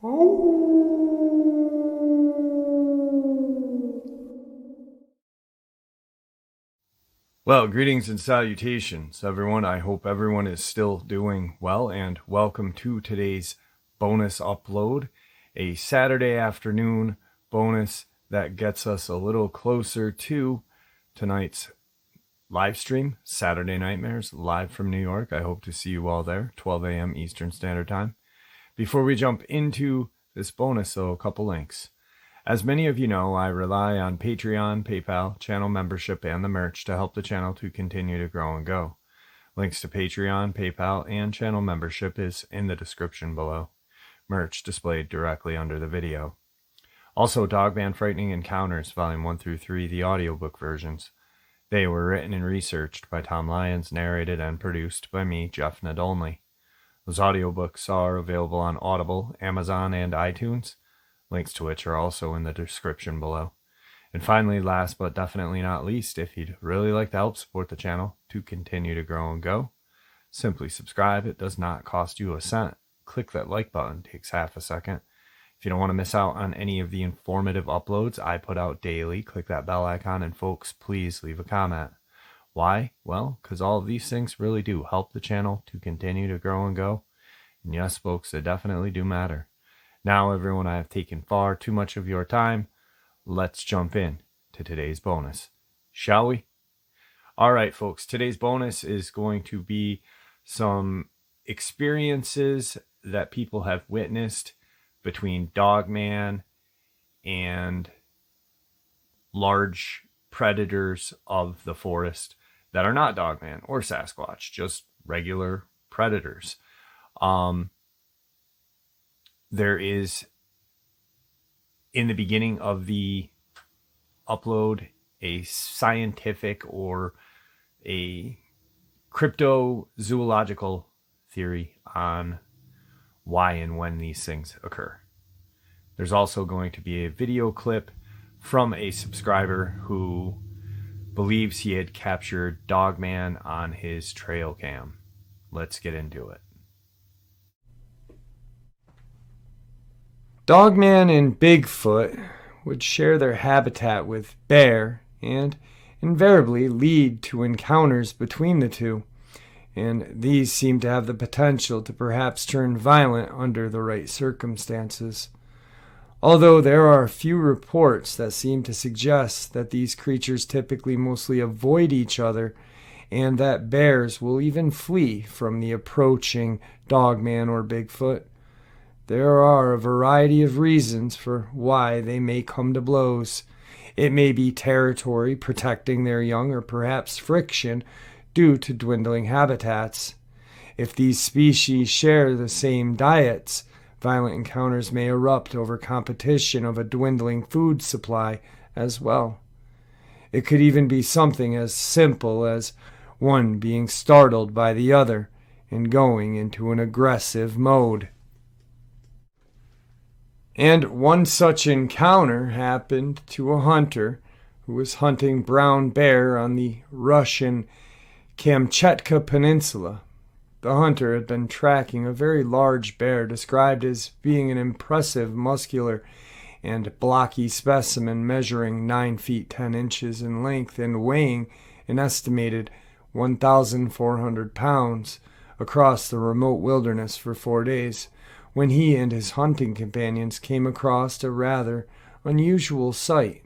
Well, greetings and salutations, everyone. I hope everyone is still doing well, and welcome to today's bonus upload, a Saturday afternoon bonus that gets us a little closer to tonight's live stream, Saturday Nightmares, live from New York. I hope to see you all there, 12 a.m. Eastern Standard Time. Before we jump into this bonus, though, a couple links. As many of you know, I rely on Patreon, PayPal, channel membership, and the merch to help the channel to continue to grow and go. Links to Patreon, PayPal, and channel membership is in the description below. Merch displayed directly under the video. Also, Dogman Frightening Encounters, Volume 1 through 3, the audiobook versions. They were written and researched by Tom Lyons, narrated and produced by me, Jeff Nadolny. Those audiobooks are available on Audible, Amazon, and iTunes, links to which are also in the description below. And finally, last but definitely not least, if you'd really like to help support the channel to continue to grow and go, simply subscribe. It does not cost you a cent. Click that like button. It takes half a second. If you don't want to miss out on any of the informative uploads I put out daily, click that bell icon, and folks, please leave a comment. Why? Well, because all of these things really do help the channel to continue to grow and go. And yes, folks, they definitely do matter. Now, everyone, I have taken far too much of your time. Let's jump in to today's bonus, shall we? All right, folks, today's bonus is going to be some experiences that people have witnessed between Dogman and large predators of the forest that are not Dogman or Sasquatch, just regular predators. There is, in the beginning of the upload, a scientific or a cryptozoological theory on why and when these things occur. There's also going to be a video clip from a subscriber who believes he had captured Dogman on his Trailcam. Let's get into it. Dogman and Bigfoot would share their habitat with bear and invariably lead to encounters between the two, and these seem to have the potential to perhaps turn violent under the right circumstances. Although there are a few reports that seem to suggest that these creatures typically mostly avoid each other, and that bears will even flee from the approaching Dogman or Bigfoot, there are a variety of reasons for why they may come to blows. It may be territory protecting their young, or perhaps friction due to dwindling habitats. If these species share the same diets, violent encounters may erupt over competition of a dwindling food supply as well. It could even be something as simple as one being startled by the other and going into an aggressive mode. And one such encounter happened to a hunter who was hunting brown bear on the Russian Kamchatka Peninsula. The hunter had been tracking a very large bear described as being an impressive, muscular, and blocky specimen measuring 9 feet 10 inches in length and weighing an estimated 1,400 pounds across the remote wilderness for 4 days, when he and his hunting companions came across a rather unusual sight.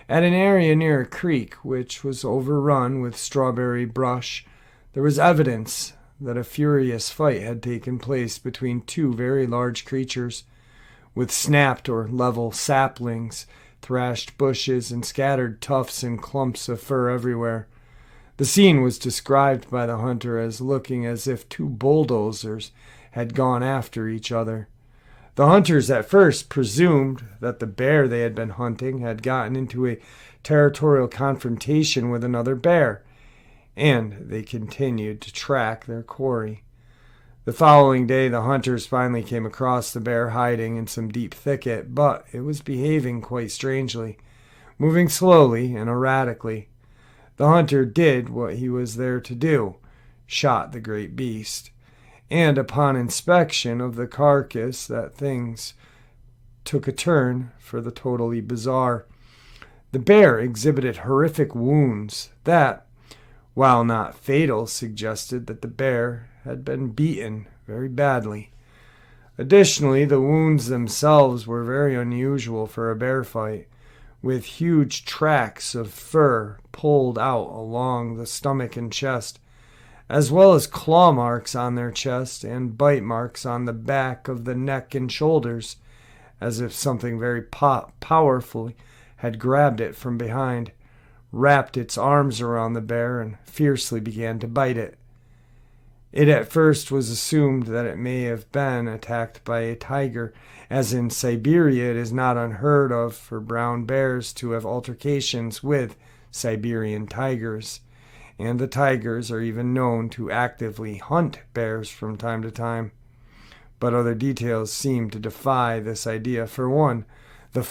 At an area near a creek which was overrun with strawberry brush, there was evidence that a furious fight had taken place between two very large creatures, with snapped or level saplings, thrashed bushes, and scattered tufts and clumps of fur everywhere. The scene was described by the hunter as looking as if two bulldozers had gone after each other. The hunters at first presumed that the bear they had been hunting had gotten into a territorial confrontation with another bear, and they continued to track their quarry. The following day, the hunters finally came across the bear hiding in some deep thicket, but it was behaving quite strangely, moving slowly and erratically. The hunter did what he was there to do, shot the great beast, and upon inspection of the carcass that things took a turn for the totally bizarre. The bear exhibited horrific wounds that, while not fatal, suggested that the bear had been beaten very badly. Additionally, the wounds themselves were very unusual for a bear fight, with huge tracts of fur pulled out along the stomach and chest, as well as claw marks on their chest and bite marks on the back of the neck and shoulders, as if something very powerful had grabbed it from behind, wrapped its arms around the bear, and fiercely began to bite it. It at first was assumed that it may have been attacked by a tiger, as in Siberia it is not unheard of for brown bears to have altercations with Siberian tigers, and the tigers are even known to actively hunt bears from time to time. But other details seem to defy this idea. For one, the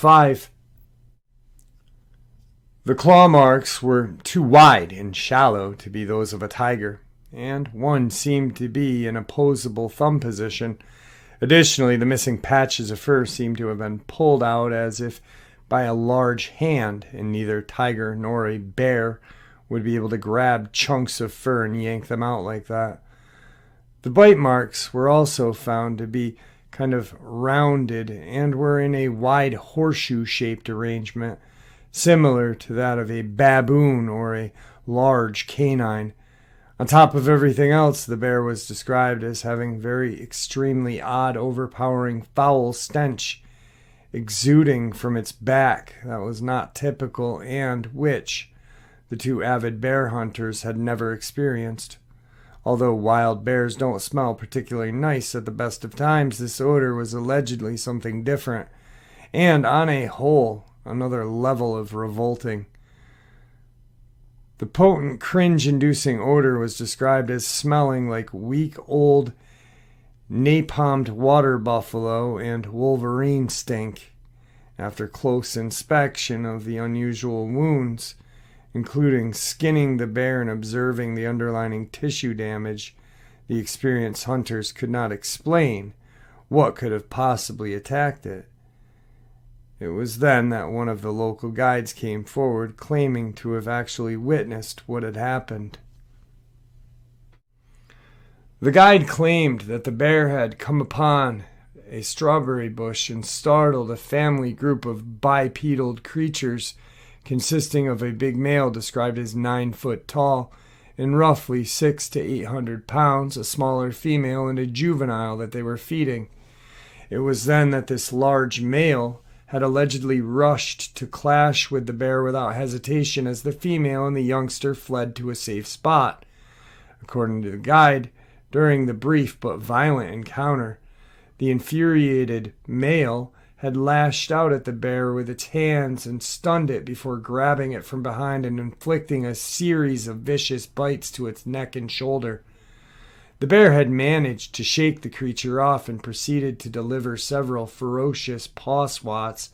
claw marks were too wide and shallow to be those of a tiger, and one seemed to be in opposable thumb position. Additionally, the missing patches of fur seemed to have been pulled out as if by a large hand, and neither tiger nor a bear would be able to grab chunks of fur and yank them out like that. The bite marks were also found to be kind of rounded and were in a wide horseshoe-shaped arrangement, similar to that of a baboon or a large canine. On top of everything else, the bear was described as having very extremely odd, overpowering, foul stench exuding from its back that was not typical and which the two avid bear hunters had never experienced. Although wild bears don't smell particularly nice at the best of times, this odor was allegedly something different, and on a whole, another level of revolting. The potent, cringe-inducing odor was described as smelling like weak, old, napalmed water buffalo and wolverine stink. After close inspection of the unusual wounds, including skinning the bear and observing the underlying tissue damage, the experienced hunters could not explain what could have possibly attacked it. It was then that one of the local guides came forward, claiming to have actually witnessed what had happened. The guide claimed that the bear had come upon a strawberry bush and startled a family group of bipedal creatures consisting of a big male described as 9 foot tall and roughly 600 to 800 pounds, a smaller female, and a juvenile that they were feeding. It was then that this large male had allegedly rushed to clash with the bear without hesitation as the female and the youngster fled to a safe spot. According to the guide, during the brief but violent encounter, the infuriated male had lashed out at the bear with its hands and stunned it before grabbing it from behind and inflicting a series of vicious bites to its neck and shoulder. The bear had managed to shake the creature off and proceeded to deliver several ferocious paw swats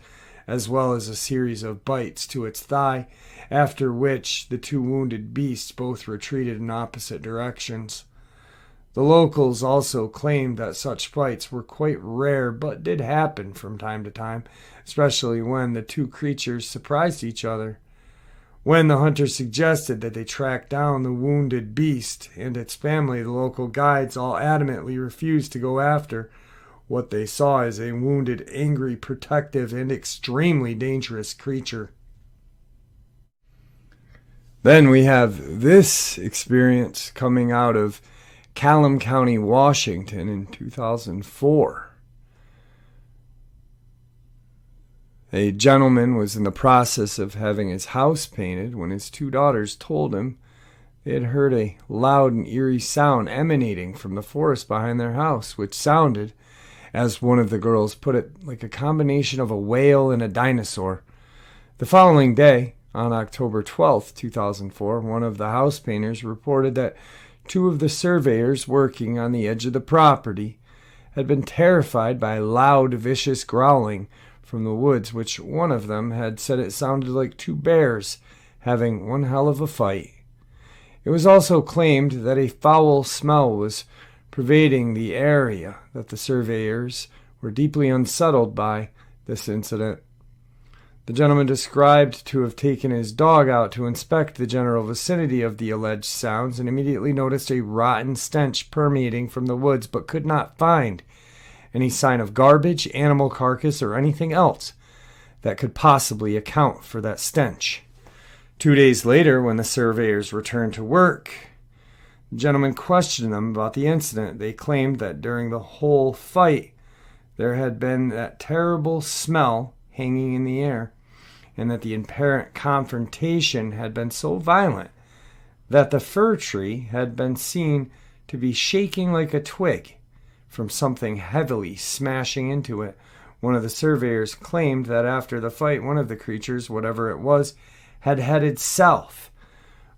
as well as a series of bites to its thigh, after which the two wounded beasts both retreated in opposite directions. The locals also claimed that such fights were quite rare but did happen from time to time, especially when the two creatures surprised each other. When the hunters suggested that they track down the wounded beast and its family, the local guides all adamantly refused to go after what they saw as a wounded, angry, protective, and extremely dangerous creature. Then we have this experience coming out of Callum County, Washington in 2004. A gentleman was in the process of having his house painted when his two daughters told him they had heard a loud and eerie sound emanating from the forest behind their house, which sounded, as one of the girls put it, like a combination of a whale and a dinosaur. The following day, on October 12th, 2004, one of the house painters reported that two of the surveyors working on the edge of the property had been terrified by loud, vicious growling from the woods, which one of them had said it sounded like two bears having one hell of a fight. It was also claimed that a foul smell was pervading the area that the surveyors were deeply unsettled by this incident. The gentleman described to have taken his dog out to inspect the general vicinity of the alleged sounds and immediately noticed a rotten stench permeating from the woods, but could not find any sign of garbage, animal carcass, or anything else that could possibly account for that stench. 2 days later, when the surveyors returned to work, the gentleman questioned them about the incident. They claimed that during the whole fight, there had been that terrible smell hanging in the air, and that the apparent confrontation had been so violent that the fir tree had been seen to be shaking like a twig from something heavily smashing into it. One of the surveyors claimed that after the fight, one of the creatures, whatever it was, had headed south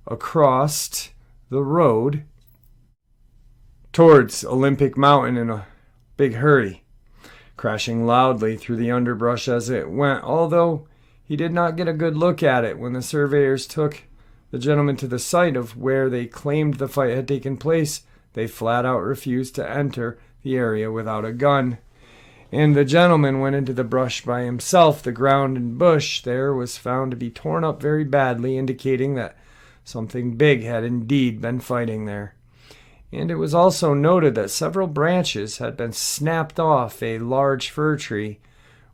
across the road towards Olympic Mountain in a big hurry, crashing loudly through the underbrush as it went, although he did not get a good look at it. When the surveyors took the gentleman to the site of where they claimed the fight had taken place, they flat out refused to enter the area without a gun. And the gentleman went into the brush by himself. The ground and bush there was found to be torn up very badly, indicating that something big had indeed been fighting there. And it was also noted that several branches had been snapped off a large fir tree,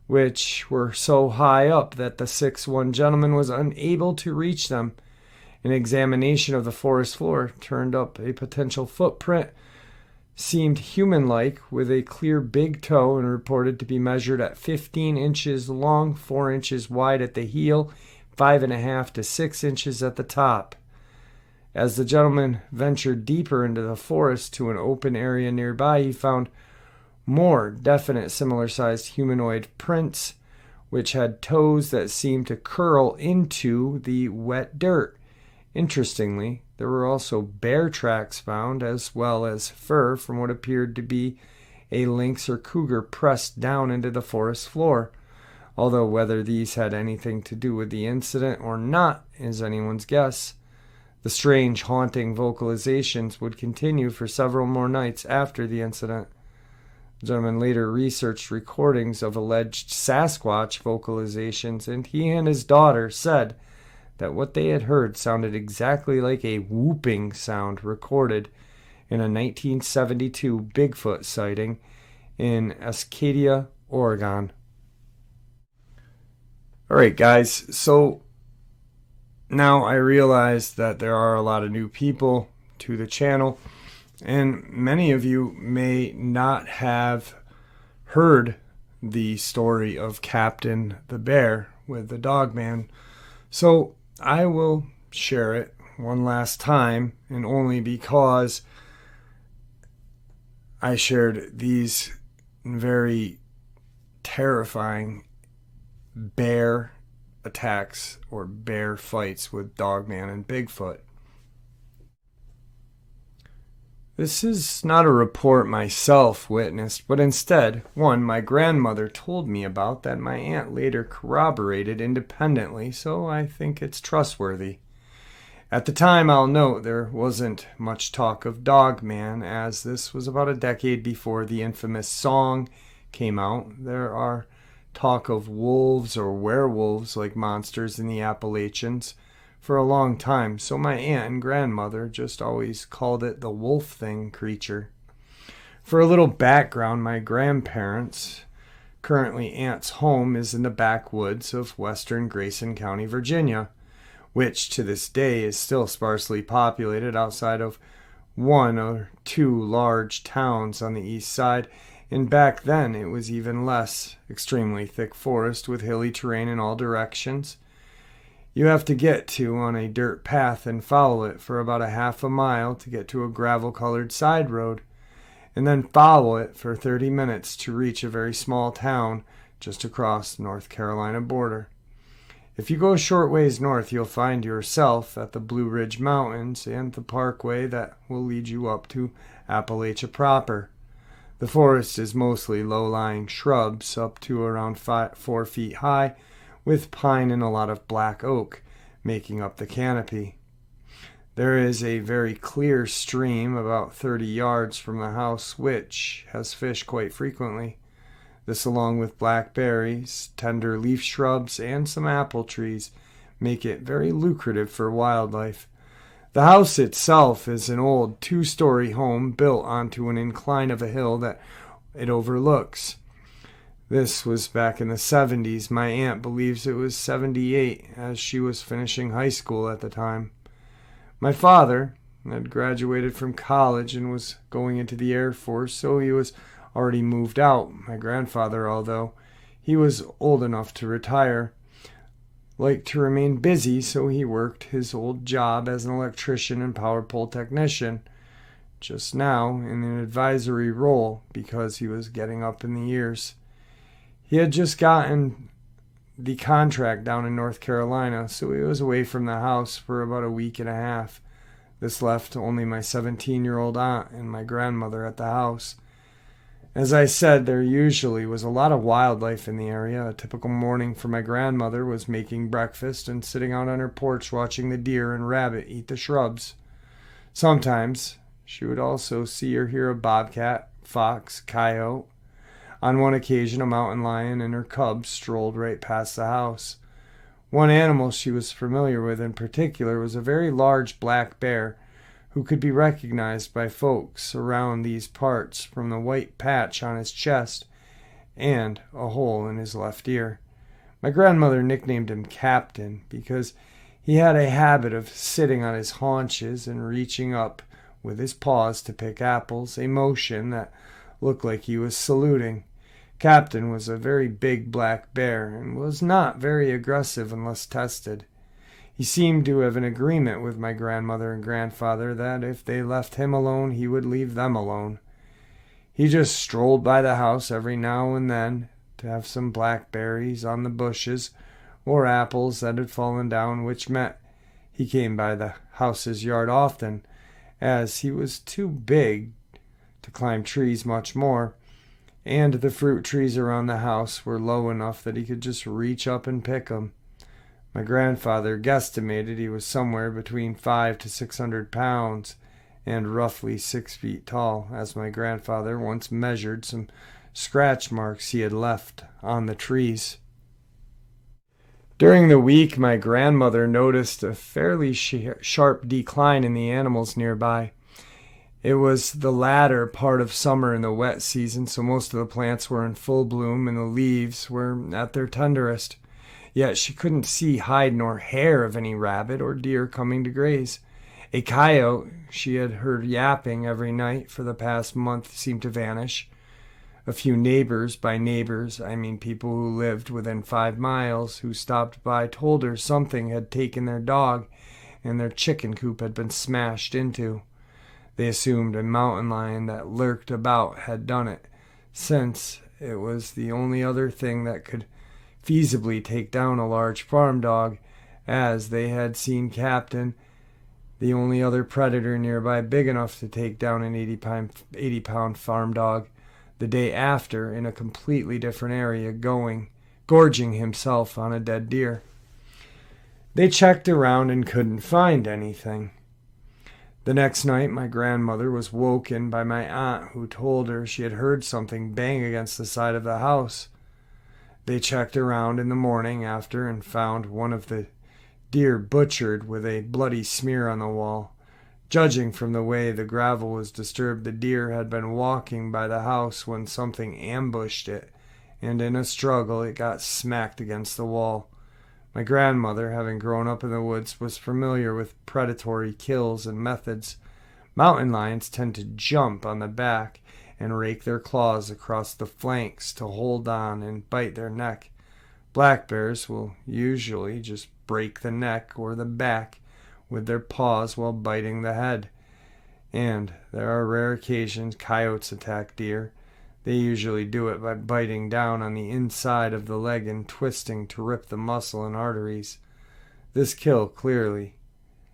which were so high up that the 6'1" gentleman was unable to reach them. An examination of the forest floor turned up a potential footprint, seemed human-like, with a clear big toe, and reported to be measured at 15 inches long, 4 inches wide at the heel, 5.5 to 6 inches at the top. As the gentleman ventured deeper into the forest to an open area nearby, he found more definite similar-sized humanoid prints, which had toes that seemed to curl into the wet dirt. Interestingly, there were also bear tracks found, as well as fur from what appeared to be a lynx or cougar pressed down into the forest floor, although whether these had anything to do with the incident or not is anyone's guess. The strange, haunting vocalizations would continue for several more nights after the incident. The gentleman later researched recordings of alleged Sasquatch vocalizations, and he and his daughter said that what they had heard sounded exactly like a whooping sound recorded in a 1972 Bigfoot sighting in Escadia, Oregon. All right, guys, so now I realize that there are a lot of new people to the channel, and many of you may not have heard the story of Captain the Bear with the Dogman. So I will share it one last time, and only because I shared these very terrifying bear attacks or bear fights with Dogman and Bigfoot. This is not a report myself witnessed, but instead one my grandmother told me about that my aunt later corroborated independently, so I think it's trustworthy. At the time, I'll note, there wasn't much talk of Dogman, as this was about a decade before the infamous song came out. There are talk of wolves or werewolves like monsters in the Appalachians for a long time, so my aunt and grandmother just always called it the wolf thing creature. For a little background, my grandparents' currently aunt's home is in the backwoods of western Grayson County, Virginia, which to this day is still sparsely populated outside of one or two large towns on the east side, and back then it was even less. Extremely thick forest with hilly terrain in all directions. You have to get to on a dirt path and follow it for about a half a mile to get to a gravel-colored side road, and then follow it for 30 minutes to reach a very small town just across the North Carolina border. If you go a short ways north, you'll find yourself at the Blue Ridge Mountains and the parkway that will lead you up to Appalachia proper. The forest is mostly low-lying shrubs up to around 4 feet high, with pine and a lot of black oak making up the canopy. There is a very clear stream about 30 yards from the house which has fish quite frequently. This, along with blackberries, tender leaf shrubs, and some apple trees, make it very lucrative for wildlife. The house itself is an old two-story home built onto an incline of a hill that it overlooks. This was back in the 70s. My aunt believes it was 78, as she was finishing high school at the time. My father had graduated from college and was going into the Air Force, so he was already moved out. My grandfather, although he was old enough to retire, liked to remain busy, so he worked his old job as an electrician and power pole technician, just now in an advisory role because he was getting up in the years. He had just gotten the contract down in North Carolina, so he was away from the house for about a week and a half. This left only my 17-year-old aunt and my grandmother at the house. As I said, there usually was a lot of wildlife in the area. A typical morning for my grandmother was making breakfast and sitting out on her porch watching the deer and rabbit eat the shrubs. Sometimes she would also see or hear a bobcat, fox, coyote. On one occasion, a mountain lion and her cubs strolled right past the house. One animal she was familiar with in particular was a very large black bear who could be recognized by folks around these parts from the white patch on his chest and a hole in his left ear. My grandmother nicknamed him Captain because he had a habit of sitting on his haunches and reaching up with his paws to pick apples, a motion that looked like he was saluting. Captain was a very big black bear and was not very aggressive unless tested. He seemed to have an agreement with my grandmother and grandfather that if they left him alone, he would leave them alone. He just strolled by the house every now and then to have some blackberries on the bushes or apples that had fallen down, which meant he came by the house's yard often, as he was too big to climb trees much more, and the fruit trees around the house were low enough that he could just reach up and pick them. My grandfather guesstimated he was somewhere between 500 to 600 pounds and roughly 6 feet tall, as my grandfather once measured some scratch marks he had left on the trees. During the week, my grandmother noticed a fairly sharp decline in the animals nearby. It was the latter part of summer in the wet season, so most of the plants were in full bloom and the leaves were at their tenderest. Yet she couldn't see hide nor hair of any rabbit or deer coming to graze. A coyote she had heard yapping every night for the past month seemed to vanish. A few neighbors, by neighbors I mean people who lived within 5 miles, who stopped by told her something had taken their dog and their chicken coop had been smashed into. They assumed a mountain lion that lurked about had done it, since it was the only other thing that could feasibly take down a large farm dog, as they had seen Captain, the only other predator nearby big enough to take down an 80-pound farm dog, the day after in a completely different area, gorging himself on a dead deer. They checked around and couldn't find anything. The next night, my grandmother was woken by my aunt, who told her she had heard something bang against the side of the house. They checked around in the morning after and found one of the deer butchered with a bloody smear on the wall. Judging from the way the gravel was disturbed, the deer had been walking by the house when something ambushed it, and in a struggle it got smacked against the wall. My grandmother, having grown up in the woods, was familiar with predatory kills and methods. Mountain lions tend to jump on the back and rake their claws across the flanks to hold on and bite their neck. Black bears will usually just break the neck or the back with their paws while biting the head. And there are rare occasions coyotes attack deer. They usually do it by biting down on the inside of the leg and twisting to rip the muscle and arteries. This kill clearly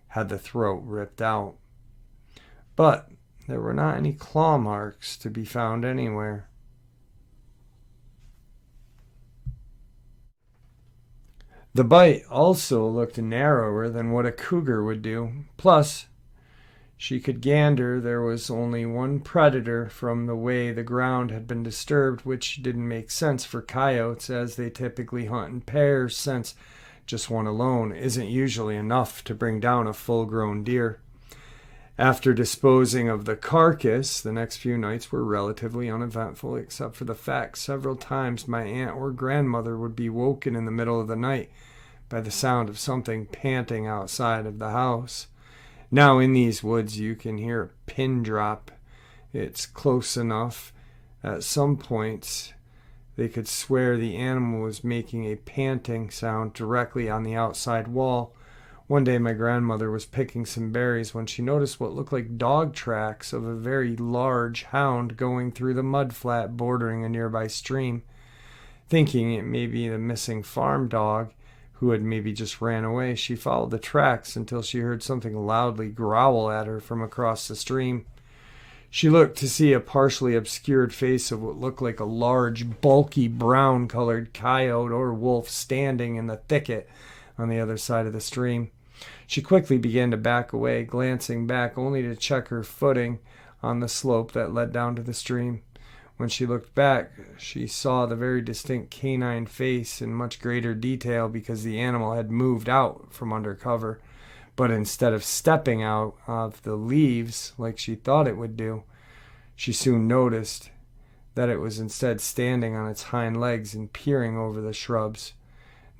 had the throat ripped out. But there were not any claw marks to be found anywhere. The bite also looked narrower than what a cougar would do. Plus, She could gander there was only one predator from the way the ground had been disturbed, which didn't make sense for coyotes as they typically hunt in pairs, since just one alone isn't usually enough to bring down a full-grown deer. After disposing of the carcass, the next few nights were relatively uneventful, except for the fact several times my aunt or grandmother would be woken in the middle of the night by the sound of something panting outside of the house. Now, in these woods, you can hear a pin drop. It's close enough. At some points, they could swear the animal was making a panting sound directly on the outside wall. One day, my grandmother was picking some berries when she noticed what looked like dog tracks of a very large hound going through the mud flat bordering a nearby stream. Thinking it may be the missing farm dog, who had maybe just ran away, she followed the tracks until she heard something loudly growl at her from across the stream. She looked to see a partially obscured face of what looked like a large, bulky, brown-colored coyote or wolf standing in the thicket on the other side of the stream. She quickly began to back away, glancing back only to check her footing on the slope that led down to the stream. When she looked back, she saw the very distinct canine face in much greater detail because the animal had moved out from under cover. But instead of stepping out of the leaves like she thought it would do, she soon noticed that it was instead standing on its hind legs and peering over the shrubs.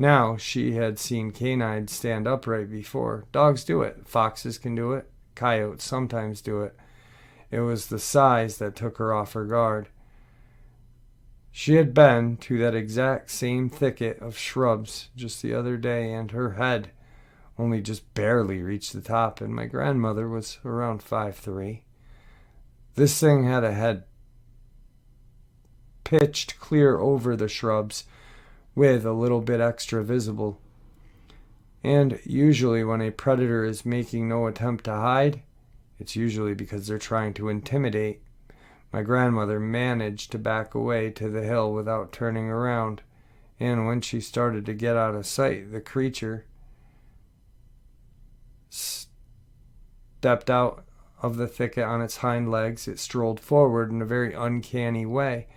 Now, she had seen canines stand upright before. Dogs do it. Foxes can do it. Coyotes sometimes do it. It was the size that took her off her guard. She had been to that exact same thicket of shrubs just the other day, and her head only just barely reached the top, and my grandmother was around 5'3". This thing had a head pitched clear over the shrubs, with a little bit extra visible. And usually when a predator is making no attempt to hide, it's usually because they're trying to intimidate. My grandmother managed to back away to the hill without turning around, and when she started to get out of sight, the creature stepped out of the thicket on its hind legs. It strolled forward in a very uncanny way.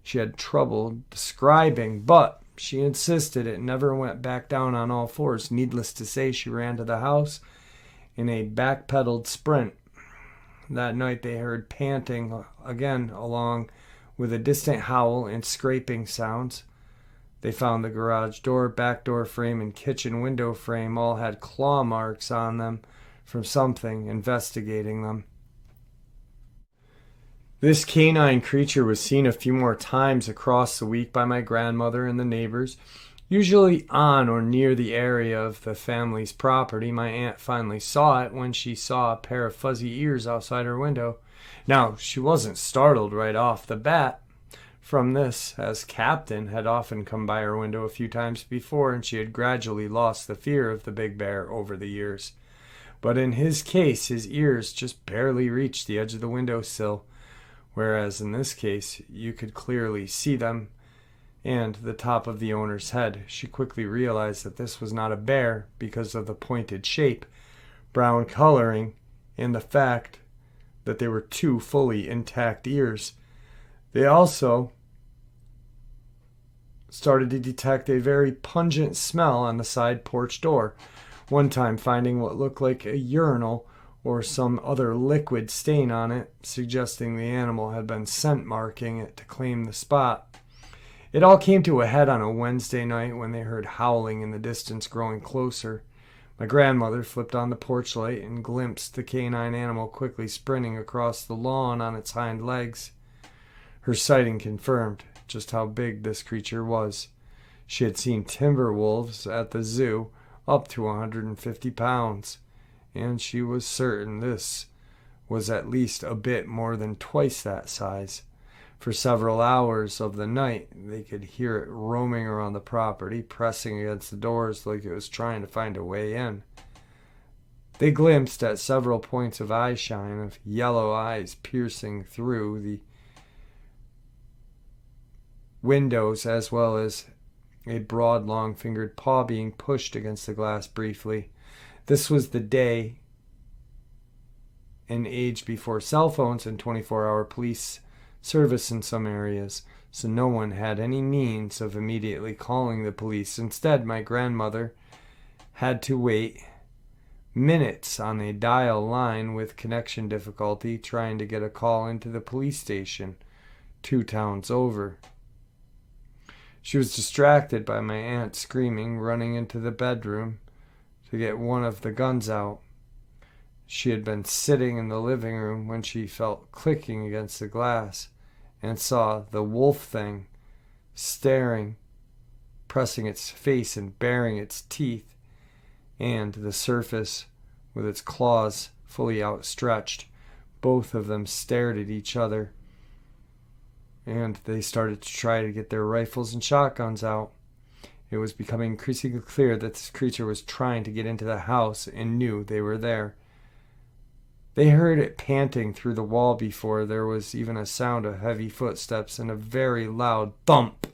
She had trouble describing, but she insisted it never went back down on all fours. Needless to say, she ran to the house in a backpedaled sprint. That night they heard panting again, along with a distant howl and scraping sounds. They found the garage door, back door frame, and kitchen window frame all had claw marks on them from something investigating them. This canine creature was seen a few more times across the week by my grandmother and the neighbors, usually on or near the area of the family's property. My aunt finally saw it when she saw a pair of fuzzy ears outside her window. Now, she wasn't startled right off the bat from this, as Captain had often come by her window a few times before, and she had gradually lost the fear of the big bear over the years. But in his case, his ears just barely reached the edge of the windowsill, whereas in this case, you could clearly see them and the top of the owner's head. She quickly realized that this was not a bear because of the pointed shape, brown coloring, and the fact that they were two fully intact ears. They also started to detect a very pungent smell on the side porch door, one time finding what looked like a urinal or some other liquid stain on it, suggesting the animal had been scent marking it to claim the spot. It all came to a head on a Wednesday night when they heard howling in the distance growing closer. My grandmother flipped on the porch light and glimpsed the canine animal quickly sprinting across the lawn on its hind legs. Her sighting confirmed just how big this creature was. She had seen timber wolves at the zoo up to 150 pounds, and she was certain this was at least a bit more than twice that size. For several hours of the night, they could hear it roaming around the property, pressing against the doors like it was trying to find a way in. They glimpsed at several points of eyeshine of yellow eyes piercing through the windows, as well as a broad, long-fingered paw being pushed against the glass briefly. This was the day an age before cell phones and 24-hour police service in some areas, so no one had any means of immediately calling the police. Instead, my grandmother had to wait minutes on a dial line with connection difficulty trying to get a call into the police station 2 towns over. She was distracted by my aunt screaming, running into the bedroom to get one of the guns out. She had been sitting in the living room when she felt clicking against the glass and saw the wolf thing staring, pressing its face and baring its teeth, and the surface with its claws fully outstretched. Both of them stared at each other, and they started to try to get their rifles and shotguns out. It was becoming increasingly clear that this creature was trying to get into the house and knew they were there. They heard it panting through the wall before there was even a sound of heavy footsteps and a very loud thump.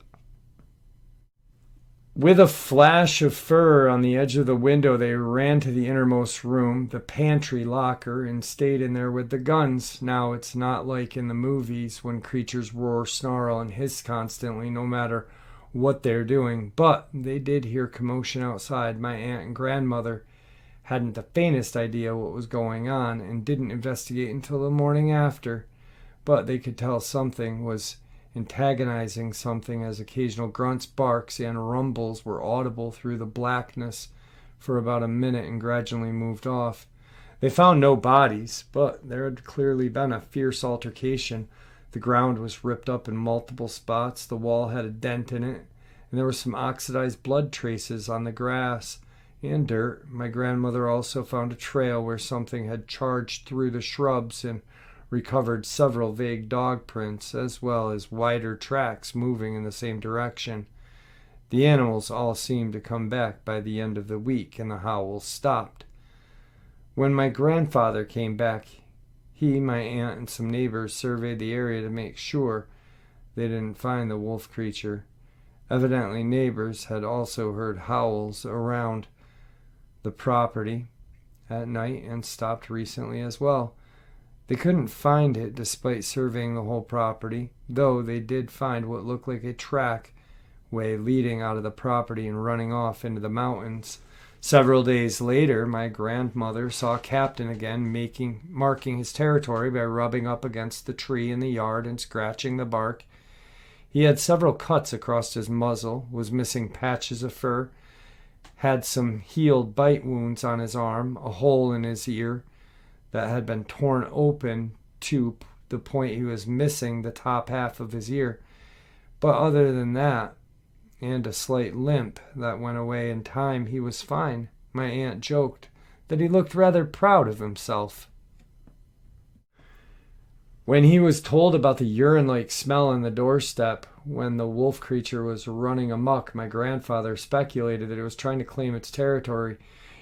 With a flash of fur on the edge of the window, they ran to the innermost room, the pantry locker, and stayed in there with the guns. Now, it's not like in the movies when creatures roar, snarl, and hiss constantly, no matter what they're doing. But they did hear commotion outside. My aunt and grandmother hadn't the faintest idea what was going on and didn't investigate until the morning after. But they could tell something was antagonizing something, as occasional grunts, barks, and rumbles were audible through the blackness for about a minute and gradually moved off. They found no bodies, but there had clearly been a fierce altercation. The ground was ripped up in multiple spots, the wall had a dent in it, and there were some oxidized blood traces on the grass and dirt. My grandmother also found a trail where something had charged through the shrubs and recovered several vague dog prints, as well as wider tracks moving in the same direction. The animals all seemed to come back by the end of the week, and the howls stopped. When my grandfather came back, he, my aunt, and some neighbors surveyed the area to make sure they didn't find the wolf creature. Evidently, neighbors had also heard howls around the property at night and stopped recently as well. They couldn't find it despite surveying the whole property, though they did find what looked like a trackway leading out of the property and running off into the mountains. Several days later, my grandmother saw Captain again, marking his territory by rubbing up against the tree in the yard and scratching the bark. He had several cuts across his muzzle, was missing patches of fur, had some healed bite wounds on his arm, a hole in his ear that had been torn open to the point he was missing the top half of his ear. But other than that, and a slight limp that went away in time, he was fine. My aunt joked that he looked rather proud of himself. When he was told about the urine-like smell on the doorstep when the wolf creature was running amok, my grandfather speculated that it was trying to claim its territory.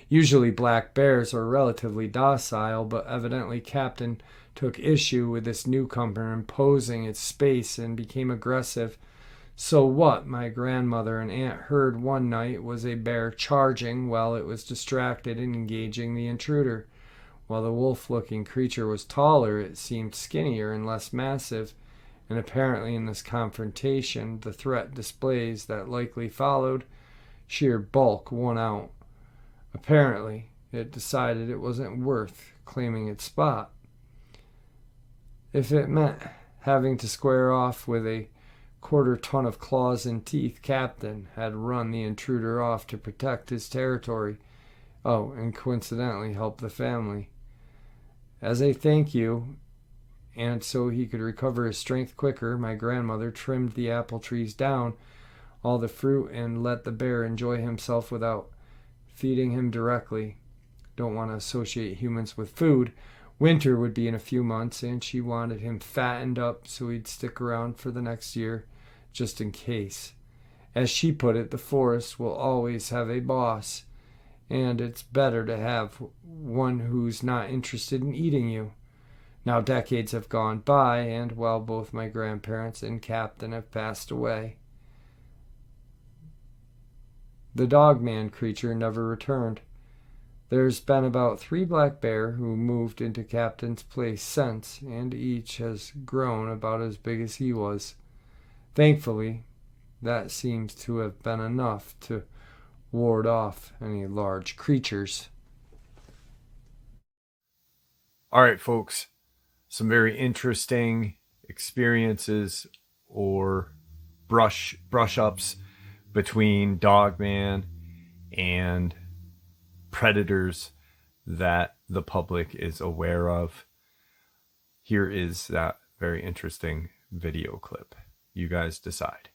Usually black bears are relatively docile, but evidently Captain took issue with this newcomer imposing its space and became aggressive. So what my grandmother and aunt heard one night was a bear charging while it was distracted and engaging the intruder. While the wolf-looking creature was taller, it seemed skinnier and less massive, and apparently in this confrontation, the threat displays that likely followed, sheer bulk won out. Apparently, it decided it wasn't worth claiming its spot. If it meant having to square off with a quarter-ton of claws and teeth, Captain had run the intruder off to protect his territory. Oh, and coincidentally help the family. As a thank you, and so he could recover his strength quicker, my grandmother trimmed the apple trees down, all the fruit, and let the bear enjoy himself without feeding him directly. Don't want to associate humans with food. Winter would be in a few months, and she wanted him fattened up so he'd stick around for the next year, just in case. As she put it, the forest will always have a boss, and it's better to have one who's not interested in eating you. Now decades have gone by, and while both my grandparents and Captain have passed away, the Dogman creature never returned. There's been about 3 black bear who moved into Captain's place since, and each has grown about as big as he was. Thankfully, that seems to have been enough to ward off any large creatures. All right, folks, some very interesting experiences or brush ups between Dogman and predators that the public is aware of. Here is that very interesting video clip. You guys decide.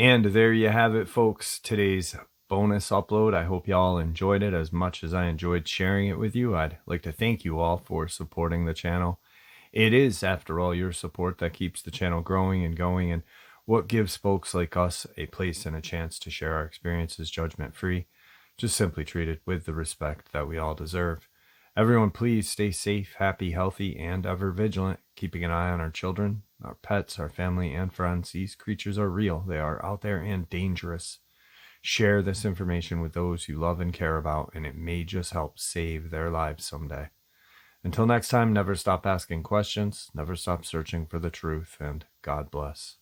And there you have it, folks. Today's bonus upload. I hope y'all enjoyed it as much as I enjoyed sharing it with you. I'd like to thank you all for supporting the channel. It is, after all, your support that keeps the channel growing and going, and what gives folks like us a place and a chance to share our experiences judgment-free, just simply treated with the respect that we all deserve. Everyone, please stay safe, happy, healthy, and ever vigilant, keeping an eye on our children, our pets, our family, and friends. These creatures are real. They are out there and dangerous. Share this information with those you love and care about, and it may just help save their lives someday. Until next time, never stop asking questions, never stop searching for the truth, and God bless.